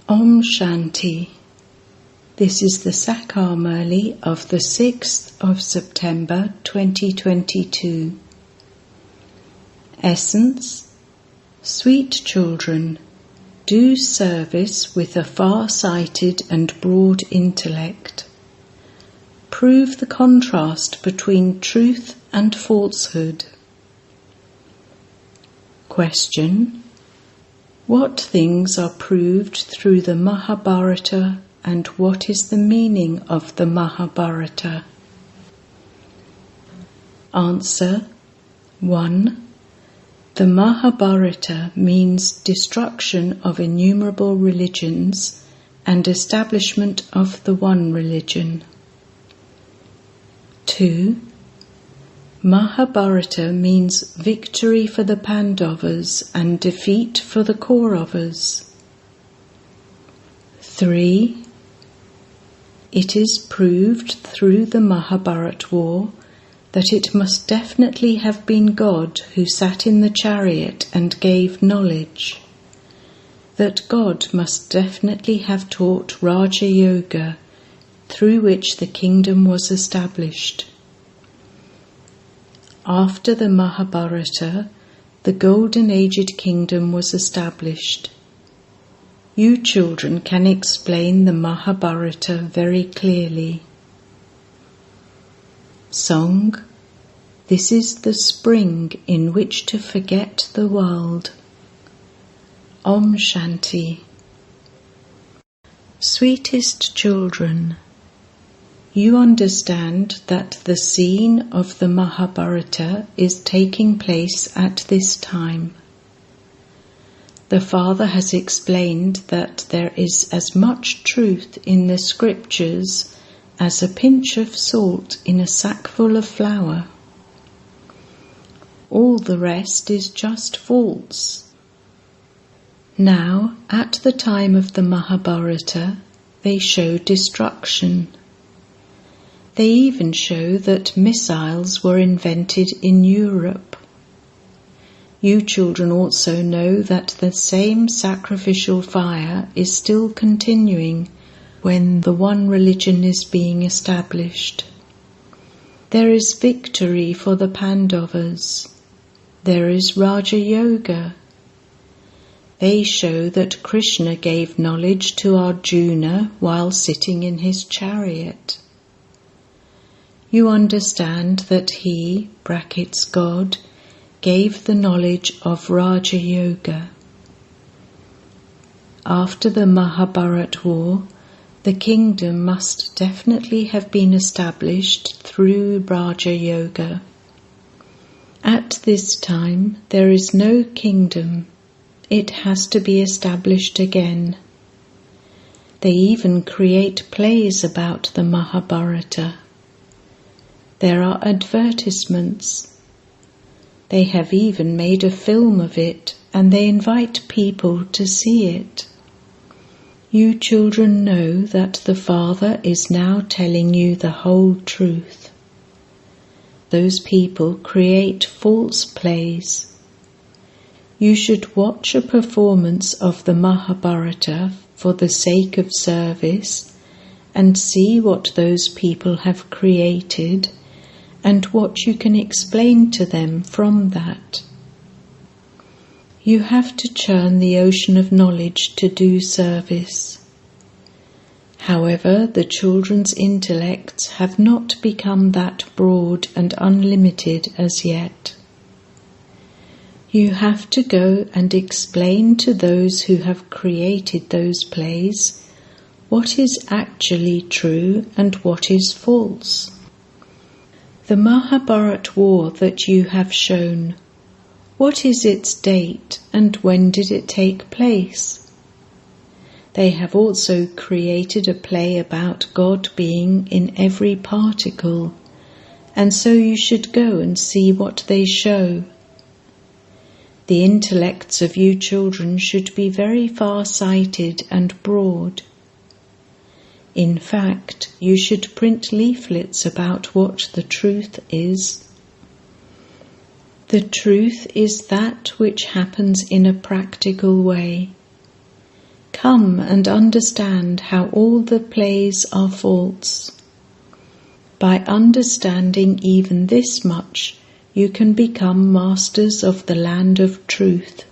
Om Shanti. This is the Sakar Murli of the 6th of September 2022. Essence: Sweet children, do service with a far-sighted and broad intellect. Prove the contrast between truth and falsehood. Question: what things are proved through the Mahabharata, and what is the meaning of the Mahabharata? Answer: 1. The Mahabharata means destruction of innumerable religions and establishment of the one religion. 2. Mahabharata means victory for the Pandavas and defeat for the Kauravas. 3. It is proved through the Mahabharat War that it must definitely have been God who sat in the chariot and gave knowledge, that God must definitely have taught Raja Yoga, through which the kingdom was established. After the Mahabharata, the golden-aged kingdom was established. You children can explain the Mahabharata very clearly. Song: This is the spring in which to forget the world. Om Shanti. Sweetest children, you understand that the scene of the Mahabharata is taking place at this time. The Father has explained that there is as much truth in the scriptures as a pinch of salt in a sackful of flour. All the rest is just false. Now, at the time of the Mahabharata, they show destruction. They even show that missiles were invented in Europe. You children also know that the same sacrificial fire is still continuing when the one religion is being established. There is victory for the Pandavas. There is Raja Yoga. They show that Krishna gave knowledge to Arjuna while sitting in his chariot. You understand that he, God, gave the knowledge of Raja Yoga. After the Mahabharat War, the kingdom must definitely have been established through Raja Yoga. At this time, there is no kingdom. It has to be established again. They even create plays about the Mahabharata. There are advertisements. They have even made a film of it, and they invite people to see it. You children know that the Father is now telling you the whole truth. Those people create false plays. You should watch a performance of the Mahabharata for the sake of service and see what those people have created and what you can explain to them from that. You have to churn the ocean of knowledge to do service. However, the children's intellects have not become that broad and unlimited as yet. You have to go and explain to those who have created those plays what is actually true and what is false. The Mahabharat War that you have shown, what is its date and when did it take place? They have also created a play about God being in every particle, and so you should go and see what they show. The intellects of you children should be very far-sighted and broad. In fact, you should print leaflets about what the truth is. The truth is that which happens in a practical way. Come and understand how all the plays are false. By understanding even this much, you can become masters of the land of truth.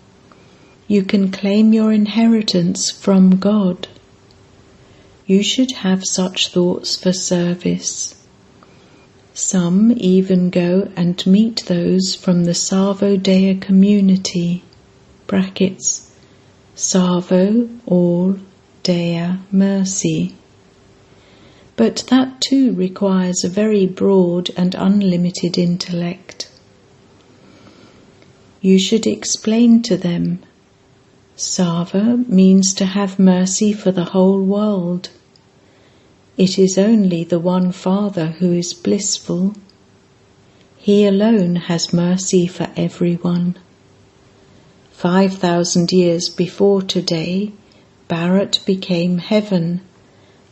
You can claim your inheritance from God. You should have such thoughts for service. Some even go and meet those from the Sarvodaya community, brackets, Sarvo, all, Daya, mercy. But that too requires a very broad and unlimited intellect. You should explain to them, Sarva means to have mercy for the whole world. It is only the one Father who is blissful. He alone has mercy for everyone. 5,000 years before today, Bharat became heaven,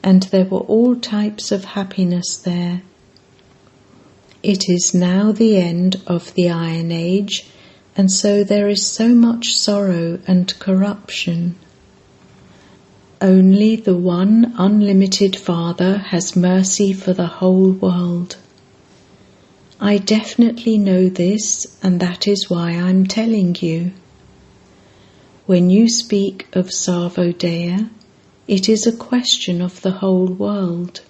and there were all types of happiness there. It is now the end of the Iron Age, and so there is so much sorrow and corruption. Only the one unlimited Father has mercy for the whole world. I definitely know this, and that is why I'm telling you. When you speak of Sarvodaya, it is a question of the whole world.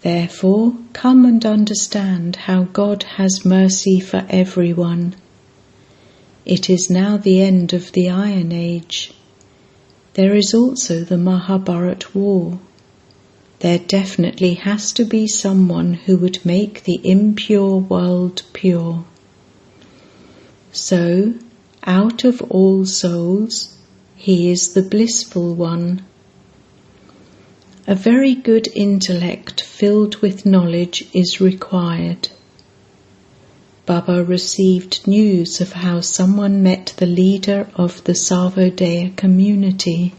Therefore, come and understand how God has mercy for everyone. It is now the end of the Iron Age. There is also the Mahabharat War. There definitely has to be someone who would make the impure world pure. So, out of all souls, he is the blissful one. A very good intellect filled with knowledge is required. Baba received news of how someone met the leader of the Sarvodaya community.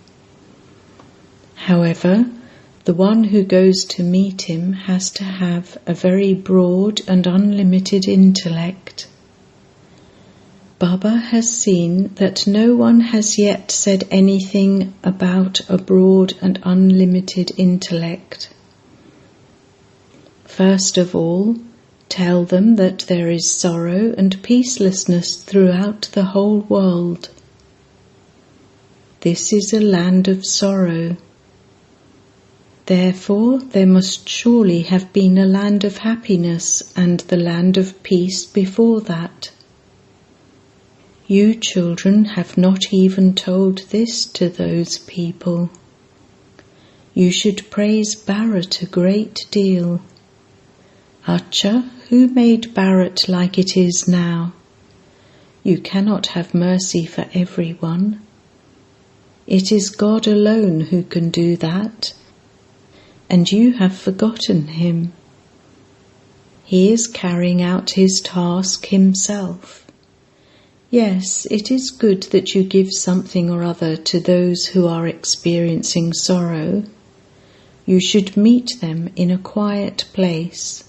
However, the one who goes to meet him has to have a very broad and unlimited intellect. Baba has seen that no one has yet said anything about a broad and unlimited intellect. First of all, tell them that there is sorrow and peacelessness throughout the whole world. This is a land of sorrow. Therefore, there must surely have been a land of happiness and the land of peace before that. You children have not even told this to those people. You should praise Bharat a great deal. Acha, who made Bharat like it is now? You cannot have mercy for everyone. It is God alone who can do that, and you have forgotten him. He is carrying out his task himself. Yes, it is good that you give something or other to those who are experiencing sorrow. You should meet them in a quiet place.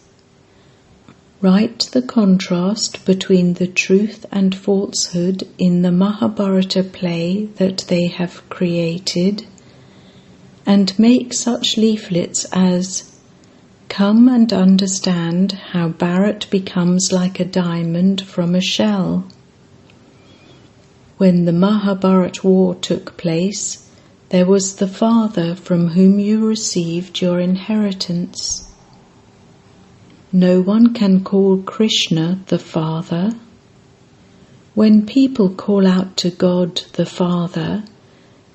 Write the contrast between the truth and falsehood in the Mahabharata play that they have created, and make such leaflets as, "Come and understand how Bharat becomes like a diamond from a shell." When the Mahabharat War took place, there was the father from whom you received your inheritance. No one can call Krishna the Father. When people call out to God the Father,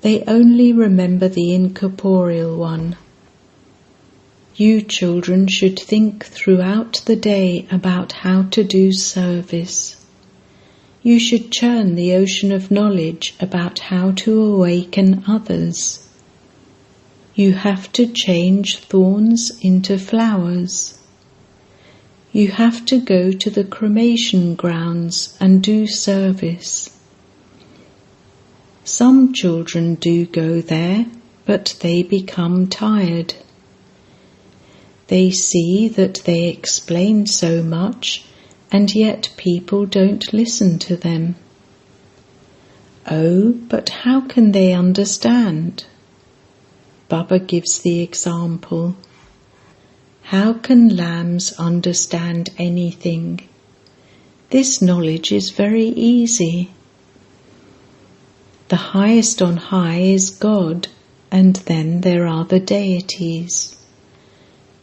they only remember the incorporeal one. You children should think throughout the day about how to do service. You should churn the ocean of knowledge about how to awaken others. You have to change thorns into flowers. You have to go to the cremation grounds and do service. Some children do go there, but they become tired. They see that they explain so much, and yet people don't listen to them. Oh, but how can they understand? Baba gives the example. How can lambs understand anything? This knowledge is very easy. The highest on high is God, and then there are the deities.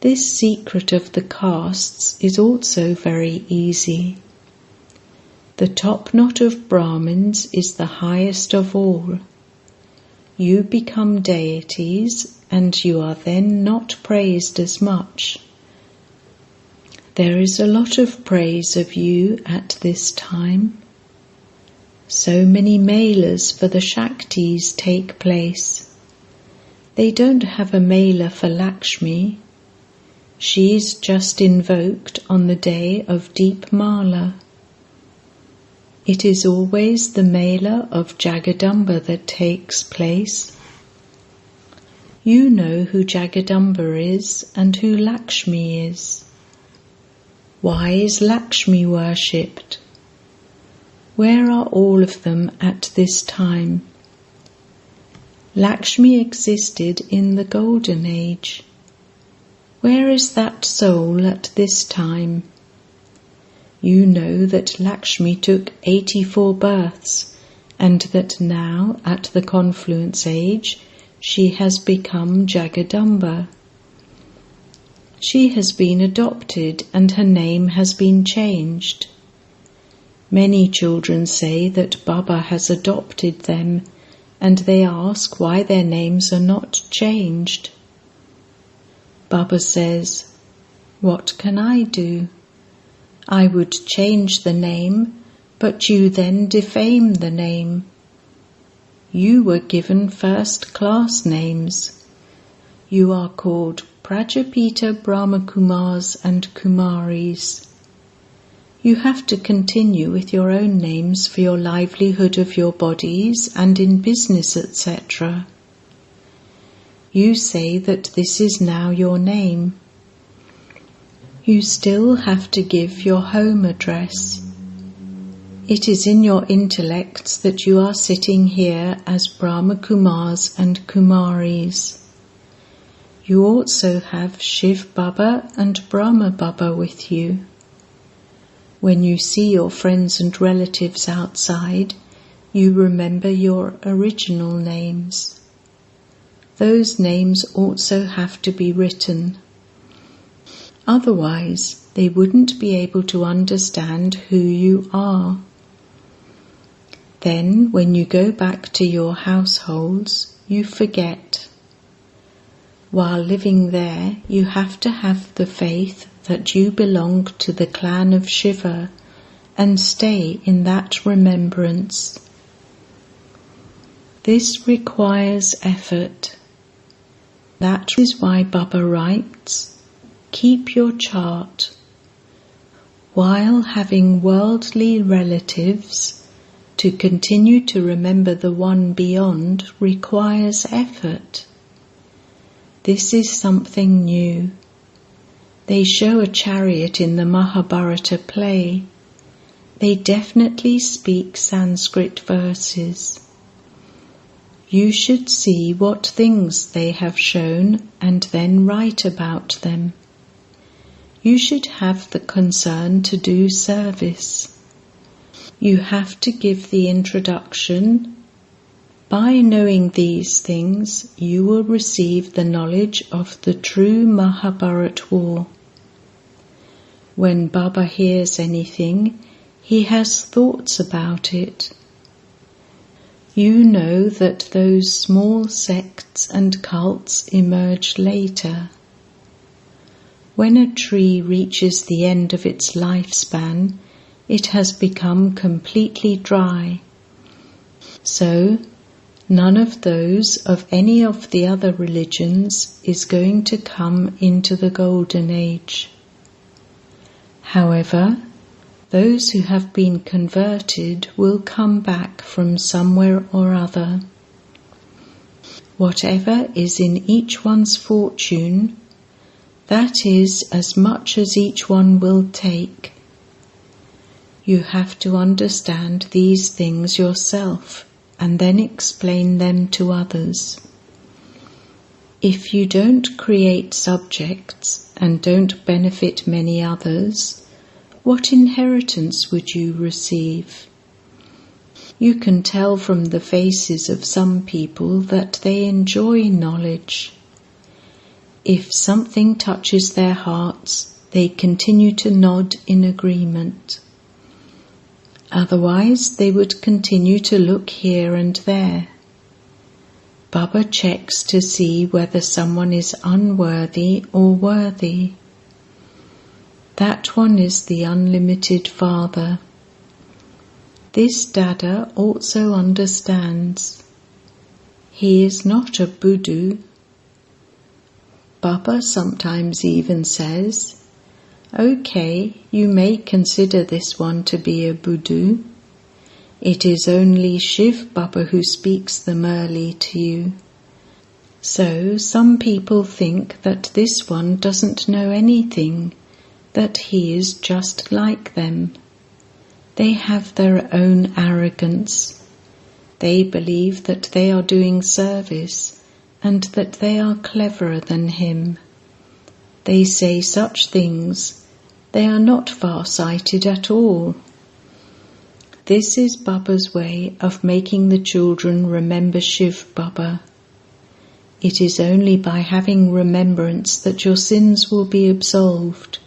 This secret of the castes is also very easy. The top knot of Brahmins is the highest of all. You become deities, and you are then not praised as much. There is a lot of praise of you at this time. So many melas for the Shaktis take place. They don't have a mela for Lakshmi. She's just invoked on the day of Deep Mala. It is always the mela of Jagadamba that takes place. You know who Jagadamba is and who Lakshmi is. Why is Lakshmi worshipped? Where are all of them at this time? Lakshmi existed in the Golden Age. Where is that soul at this time? You know that Lakshmi took 84 births, and that now, at the confluence age, she has become Jagadamba. She has been adopted, and her name has been changed. Many children say that Baba has adopted them, and they ask why their names are not changed. Baba says, "What can I do? I would change the name, but you then defame the name. You were given first-class names. You are called Prajapita, Brahma Kumaris and Kumaris. You have to continue with your own names for your livelihood of your bodies and in business, etc. You say that this is now your name. You still have to give your home address. It is in your intellects that you are sitting here as Brahma Kumaris and Kumaris. You also have Shiv Baba and Brahma Baba with you. When you see your friends and relatives outside, you remember your original names. Those names also have to be written. Otherwise, they wouldn't be able to understand who you are. Then, when you go back to your households, you forget. While living there, you have to have the faith that you belong to the clan of Shiva and stay in that remembrance. This requires effort. That is why Baba writes, "Keep your chart." While having worldly relatives, to continue to remember the one beyond requires effort. This is something new. They show a chariot in the Mahabharata play. They definitely speak Sanskrit verses. You should see what things they have shown and then write about them. You should have the concern to do service. You have to give the introduction. By knowing these things, you will receive the knowledge of the true Mahabharat War. When Baba hears anything, he has thoughts about it. You know that those small sects and cults emerge later. When a tree reaches the end of its lifespan, it has become completely dry. So, none of those of any of the other religions is going to come into the Golden Age. However, those who have been converted will come back from somewhere or other. Whatever is in each one's fortune, that is as much as each one will take. You have to understand these things yourself. and then explain them to others. If you don't create subjects and don't benefit many others, what inheritance would you receive? You can tell from the faces of some people that they enjoy knowledge. If something touches their hearts, they continue to nod in agreement. Otherwise, they would continue to look here and there. Baba checks to see whether someone is unworthy or worthy. That one is the unlimited Father. This Dada also understands. He is not a Buddhu. Baba sometimes even says, "Okay, you may consider this one to be a Buddhu. It is only Shiv Baba who speaks the Murli to you." So some people think that this one doesn't know anything, that he is just like them. They have their own arrogance. They believe that they are doing service and that they are cleverer than him. They say such things. They are not far-sighted at all. This is Baba's way of making the children remember Shiv Baba. It is only by having remembrance that your sins will be absolved.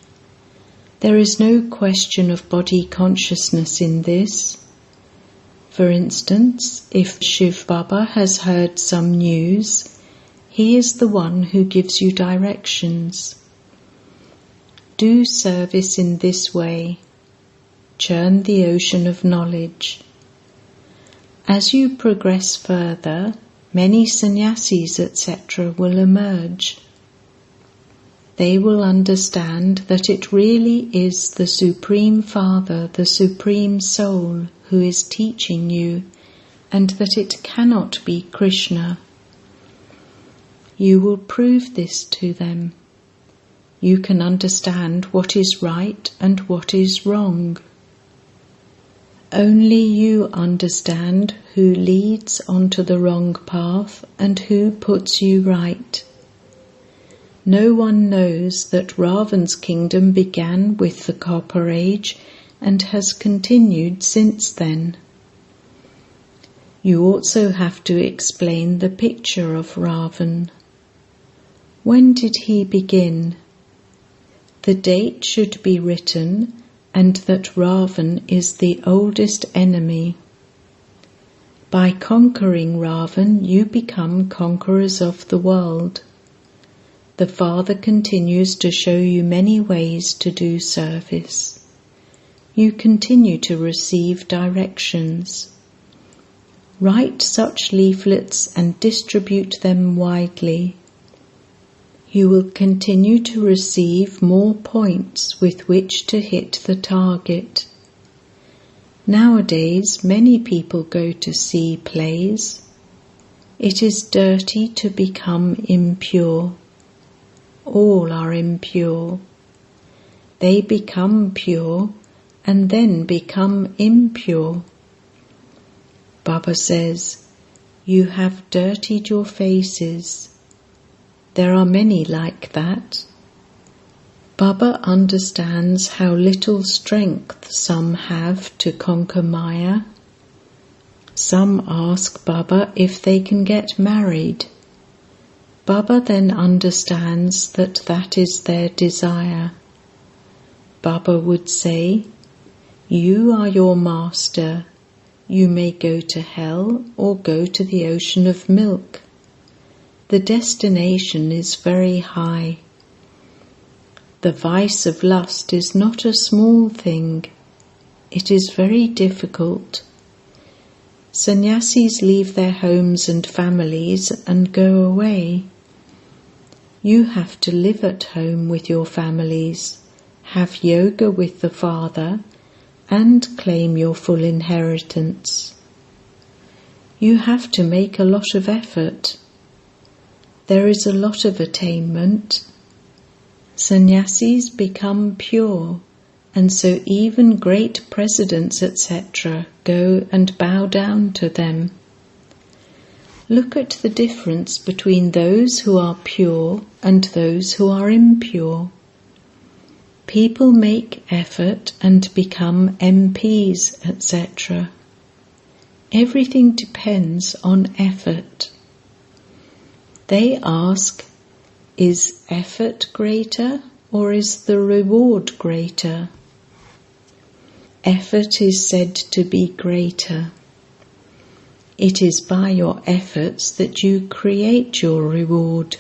There is no question of body consciousness in this. For instance, if Shiv Baba has heard some news, he is the one who gives you directions. Do service in this way. Churn the ocean of knowledge. As you progress further, many sannyasis, etc. will emerge. They will understand that it really is the Supreme Father, the Supreme Soul, who is teaching you, and that it cannot be Krishna. You will prove this to them. You can understand what is right and what is wrong. Only you understand who leads onto the wrong path and who puts you right. No one knows that Ravan's kingdom began with the Copper Age and has continued since then. You also have to explain the picture of Ravan. When did he begin? The date should be written, and that Ravan is the oldest enemy. By conquering Ravan, you become conquerors of the world. The Father continues to show you many ways to do service. You continue to receive directions. Write such leaflets and distribute them widely. You will continue to receive more points with which to hit the target. Nowadays, many people go to see plays. It is dirty to become impure. All are impure. They become pure and then become impure. Baba says, "You have dirtied your faces." There are many like that. Baba understands how little strength some have to conquer Maya. Some ask Baba if they can get married. Baba then understands that that is their desire. Baba would say, "You are your master. You may go to hell or go to the ocean of milk. The destination is very high. The vice of lust is not a small thing. It is very difficult. Sannyasis leave their homes and families and go away. You have to live at home with your families, have yoga with the Father, and claim your full inheritance. You have to make a lot of effort. There is a lot of attainment. Sannyasis become pure, and so even great presidents, etc., go and bow down to them. look at the difference between those who are pure and those who are impure. People make effort and become MPs, etc. Everything depends on effort. They ask, is effort greater or is the reward greater? Effort is said to be greater. It is by your efforts that you create your reward.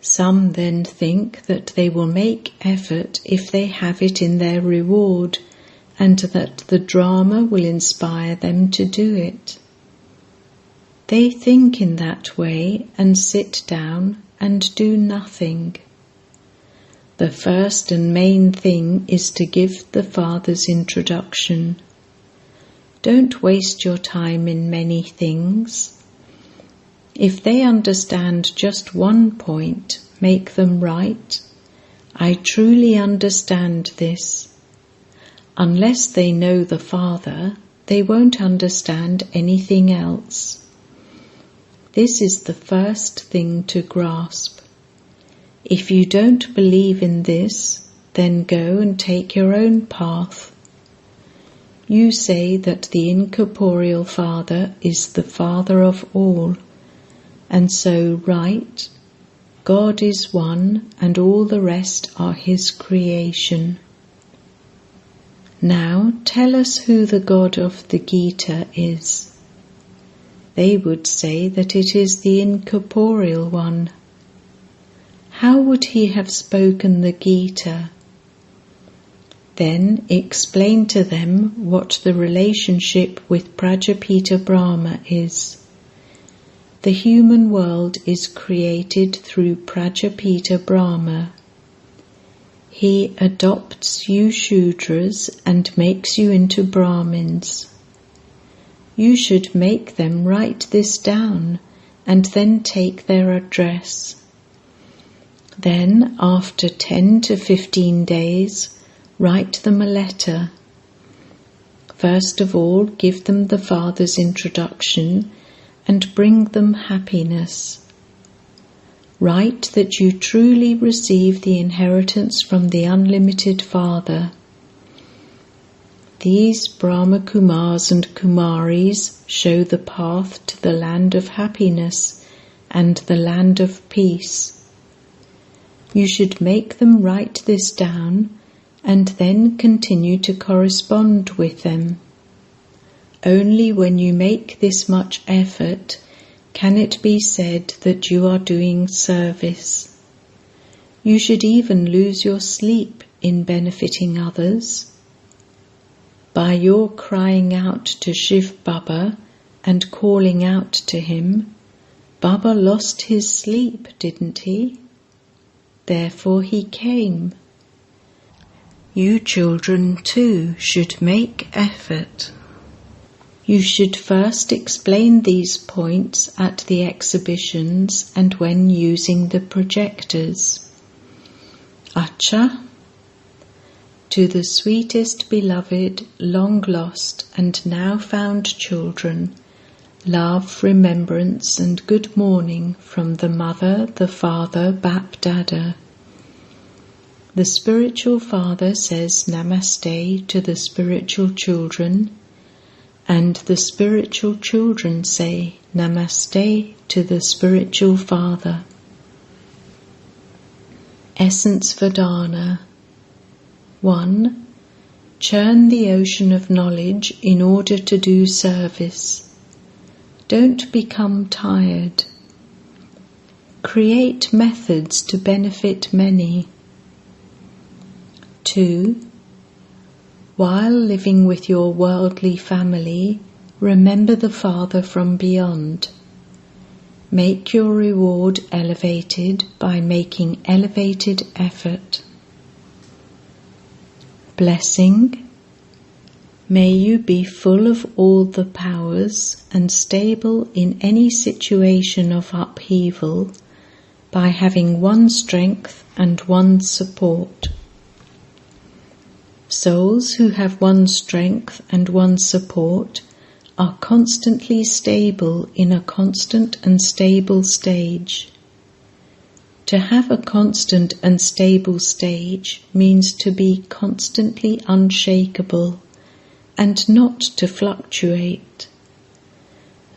Some then think that they will make effort if they have it in their reward, and that the drama will inspire them to do it. They think in that way and sit down and do nothing. The first and main thing is to give the Father's introduction. Don't waste your time in many things. If they understand just one point, make them right. I truly understand this. Unless they know the Father, they won't understand anything else. This is the first thing to grasp. If you don't believe in this, then go and take your own path. You say that the incorporeal Father is the Father of all, and so right, God is one and all the rest are His creation. Now tell us who the God of the Gita is. They would say that it is the incorporeal one. How would he have spoken the Gita? Then explain to them what the relationship with Prajapita Brahma is. The human world is created through Prajapita Brahma. He adopts you Shudras and makes you into Brahmins. You should make them write this down and then take their address. Then, after 10 to 15 days, write them a letter. First of all, give them the Father's introduction and bring them happiness. Write that you truly receive the inheritance from the unlimited Father. These Brahma Kumaris and Kumaris show the path to the land of happiness and the land of peace. You should make them write this down and then continue to correspond with them. Only when you make this much effort can it be said that you are doing service. You should even lose your sleep in benefiting others. By your crying out to Shiv Baba and calling out to him, Baba lost his sleep, didn't he? Therefore he came. You children too should make effort. You should first explain these points at the exhibitions and when using the projectors. Acha, to the sweetest beloved, long lost and now found children, love, remembrance and good morning from the Mother, the Father, Bap Dada. The spiritual father says Namaste to the spiritual children, and the spiritual children say Namaste to the spiritual father. Essence Vedana. 1. Churn the ocean of knowledge in order to do service. Don't become tired. Create methods to benefit many. 2. While living with your worldly family, remember the Father from beyond. Make your reward elevated by making elevated effort. Blessing. May you be full of all the powers and stable in any situation of upheaval by having one strength and one support. Souls who have one strength and one support are constantly stable in a constant and stable stage. To have a constant and stable stage means to be constantly unshakable and not to fluctuate.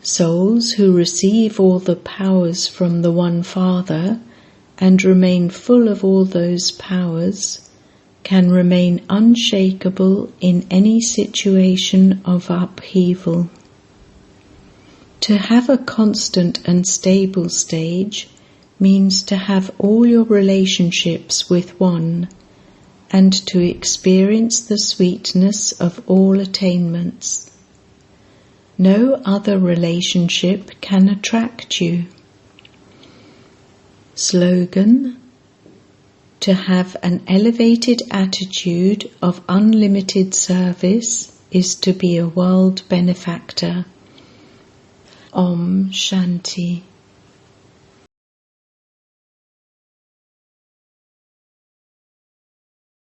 Souls who receive all the powers from the One Father and remain full of all those powers can remain unshakable in any situation of upheaval. To have a constant and stable stage means to have all your relationships with one and to experience the sweetness of all attainments. No other relationship can attract you. Slogan: to have an elevated attitude of unlimited service is to be a world benefactor. Om Shanti.